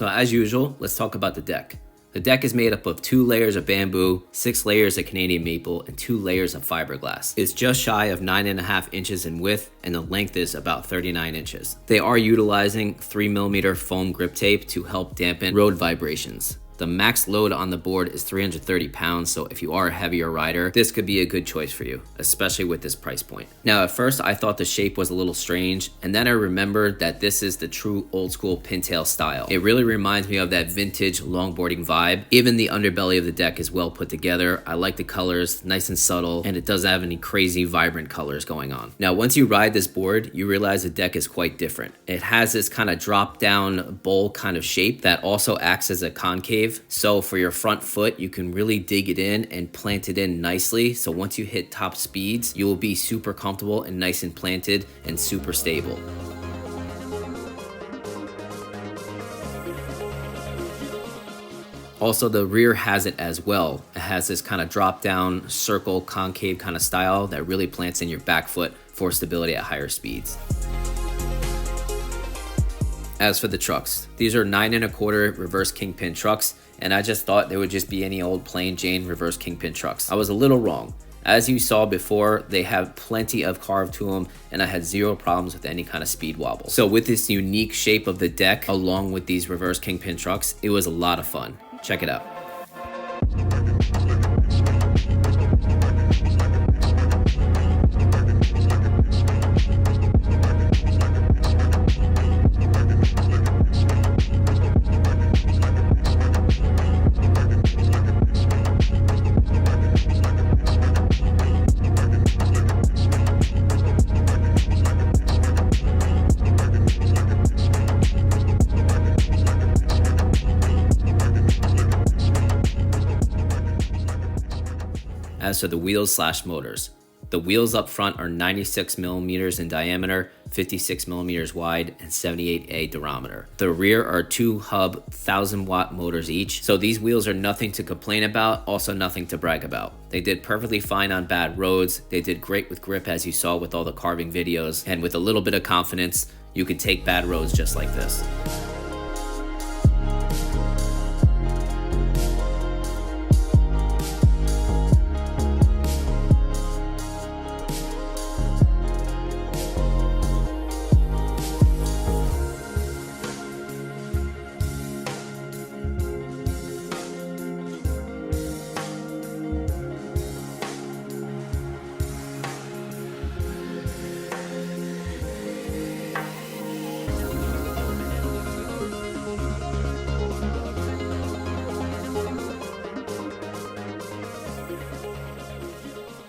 So as usual, let's talk about the deck. The deck is made up of 2 layers of bamboo, 6 layers of Canadian maple, and 2 layers of fiberglass. It's just shy of 9.5 inches in width, and the length is about 39 inches. They are utilizing 3mm foam grip tape to help dampen road vibrations. The max load on the board is 330 pounds, so if you are a heavier rider, this could be a good choice for you, especially with this price point. Now, at first I thought the shape was a little strange, and then I remembered that this is the true old school pintail style. It really reminds me of that vintage longboarding vibe. Even the underbelly of the deck is well put together. I like the colors, nice and subtle, and it doesn't have any crazy vibrant colors going on. Now, once you ride this board, you realize the deck is quite different. It has this kind of drop down bowl kind of shape that also acts as a concave. So for your front foot, you can really dig it in and plant it in nicely. So once you hit top speeds, you will be super comfortable and nice and planted and super stable. Also, the rear has it as well. It has this kind of drop down circle concave kind of style that really plants in your back foot for stability at higher speeds. As for the trucks, these are 9 1/4 reverse kingpin trucks, and I just thought they would just be any old plain Jane reverse kingpin trucks. I was a little wrong. As you saw before, they have plenty of carve to them, and I had 0 problems with any kind of speed wobble. So with this unique shape of the deck, along with these reverse kingpin trucks, it was a lot of fun. Check it out. As for the wheels / motors, the wheels up front are 96mm in diameter, 56mm wide, and 78A diameter. The rear are 2 hub 1000-watt motors each, so these wheels are nothing to complain about, also nothing to brag about. They did perfectly fine on bad roads, they did great with grip as you saw with all the carving videos, and with a little bit of confidence, you could take bad roads just like this.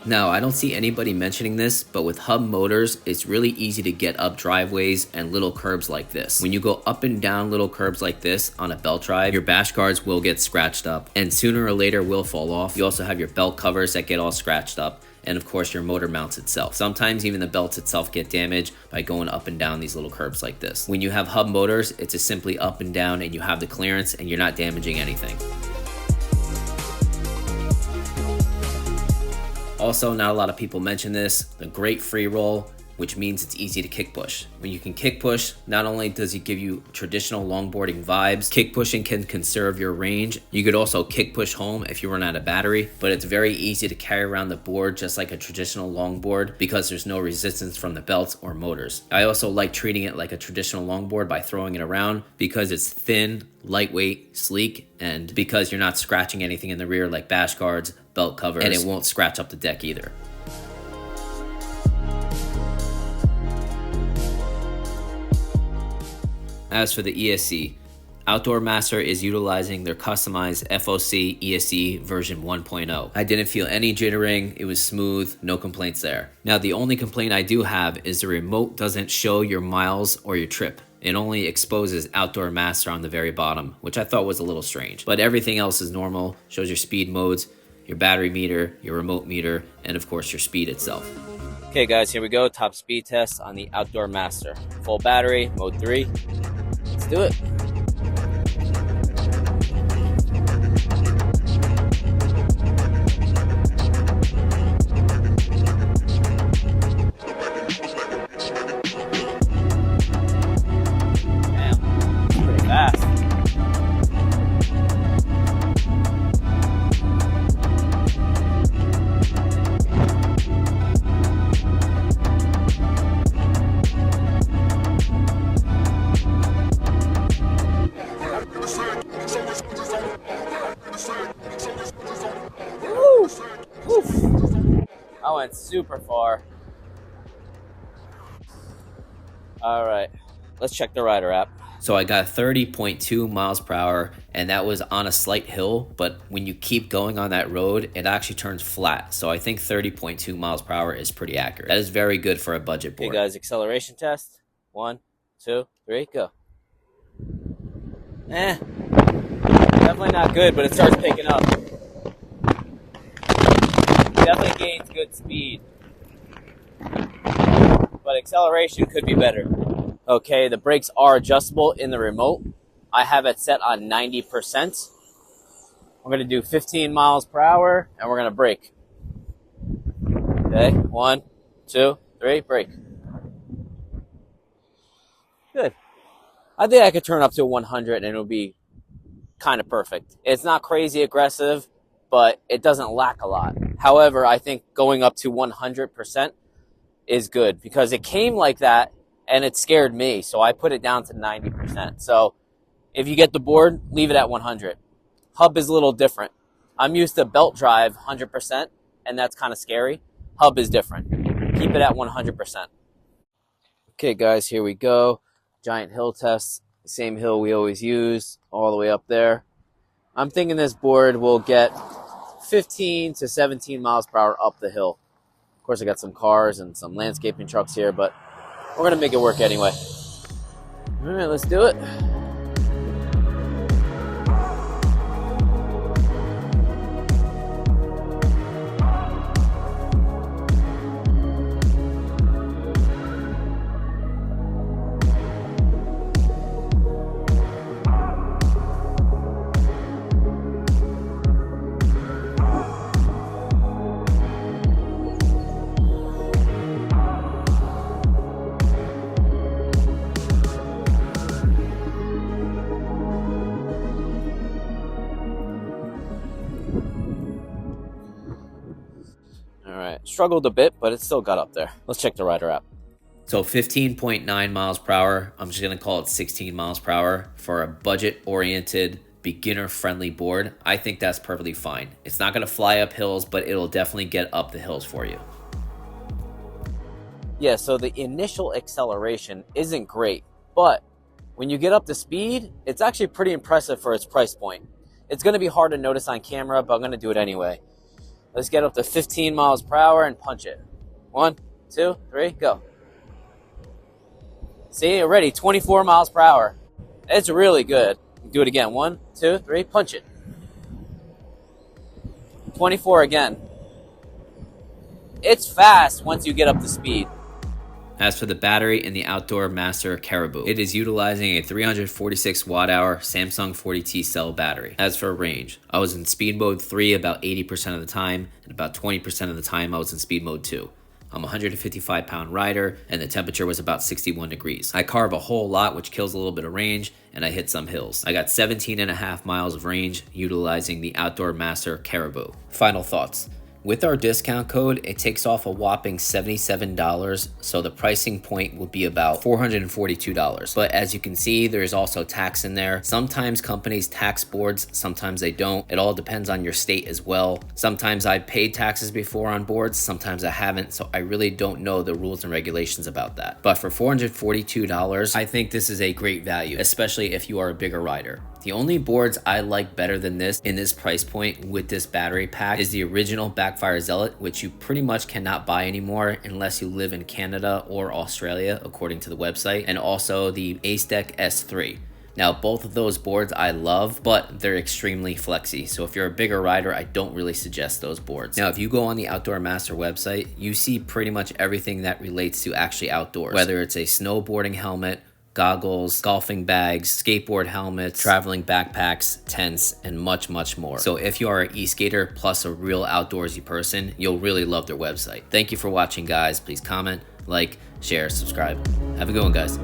Now, I don't see anybody mentioning this, but with hub motors, it's really easy to get up driveways and little curbs like this. When you go up and down little curbs like this on a belt drive, your bash guards will get scratched up and sooner or later will fall off. You also have your belt covers that get all scratched up, and of course your motor mounts itself. Sometimes even the belts itself get damaged by going up and down these little curbs like this. When you have hub motors, it's just simply up and down and you have the clearance and you're not damaging anything. Also, not a lot of people mention this, the great free roll, which means it's easy to kick push. When you can kick push, not only does it give you traditional longboarding vibes, kick pushing can conserve your range. You could also kick push home if you run out of battery, but it's very easy to carry around the board just like a traditional longboard because there's no resistance from the belts or motors. I also like treating it like a traditional longboard by throwing it around because it's thin, lightweight, sleek, and because you're not scratching anything in the rear like bash guards, belt covers, and it won't scratch up the deck either. As for the ESC, Outdoor Master is utilizing their customized FOC ESC version 1.0. I didn't feel any jittering, it was smooth, no complaints there. Now the only complaint I do have is the remote doesn't show your miles or your trip. It only exposes Outdoor Master on the very bottom, which I thought was a little strange. But everything else is normal, shows your speed modes, your battery meter, your remote meter, and of course your speed itself. Okay guys, here we go, top speed test on the Outdoor Master. Full battery, mode 3. Let's do it. Damn, pretty fast. Whew. I went super far. All right, let's check the rider app. So I got 30.2 miles per hour, and that was on a slight hill, but when you keep going on that road, it actually turns flat. So I think 30.2 miles per hour is pretty accurate. That is very good for a budget board. Okay guys, acceleration test. 1, 2, 3, go. Definitely not good, but it starts picking up. Definitely gains good speed, but acceleration could be better. Okay, the brakes are adjustable in the remote. I have it set on 90%. We're gonna do 15 miles per hour and we're gonna brake. Okay, 1, 2, 3, brake. Good. I think I could turn up to 100 and it'll be kind of perfect. It's not crazy aggressive, but it doesn't lack a lot. However, I think going up to 100% is good because it came like that and it scared me, so I put it down to 90%. So if you get the board, leave it at 100. Hub is a little different. I'm used to belt drive 100%, and that's kind of scary. Hub is different. Keep it at 100%. Okay, guys, here we go. Giant hill test. Same hill we always use, all the way up there. I'm thinking this board will get 15 to 17 miles per hour up the hill. Of course, I got some cars and some landscaping trucks here, but we're going to make it work anyway. All right, let's do it. Struggled a bit, but it still got up there. Let's check the rider app. So 15.9 miles per hour. I'm just going to call it 16 miles per hour for a budget-oriented, beginner-friendly board. I think that's perfectly fine. It's not going to fly up hills, but it'll definitely get up the hills for you. Yeah, so the initial acceleration isn't great, but when you get up to speed, it's actually pretty impressive for its price point. It's going to be hard to notice on camera, but I'm going to do it anyway. Let's get up to 15 miles per hour and punch it. 1, 2, 3, go. See, already 24 miles per hour. It's really good. Do it again. 1, 2, 3, punch it. 24 again. It's fast once you get up to speed. As for the battery in the outdoor Master Caribou, it is utilizing a 346 watt-hour Samsung 40T cell battery. As for range, I was in speed mode 3 about 80% of the time, and about 20% of the time I was in speed mode 2. I'm a 155-pound rider, and the temperature was about 61 degrees. I carve a whole lot, which kills a little bit of range, and I hit some hills. I got 17.5 miles of range utilizing the outdoor Master Caribou. Final thoughts. With our discount code, it takes off a whopping $77, so the pricing point will be about $442. But as you can see, there's also tax in there. Sometimes companies tax boards, sometimes they don't. It all depends on your state as well. Sometimes I've paid taxes before on boards, sometimes I haven't, so I really don't know the rules and regulations about that. But for $442, I think this is a great value, especially if you are a bigger rider. The only boards I like better than this in this price point with this battery pack is the original Backfire Zealot, which you pretty much cannot buy anymore unless you live in Canada or Australia, according to the website, and also the Ace Deck S3. Now, both of those boards I love, but they're extremely flexy. So if you're a bigger rider, I don't really suggest those boards. Now, if you go on the Outdoor Master website, you see pretty much everything that relates to actually outdoors, whether it's a snowboarding helmet, goggles, golfing bags, skateboard helmets, traveling backpacks, tents, and much, much more. So if you are an e-skater plus a real outdoorsy person, you'll really love their website. Thank you for watching, guys. Please comment, like, share, subscribe. Have a good one, guys.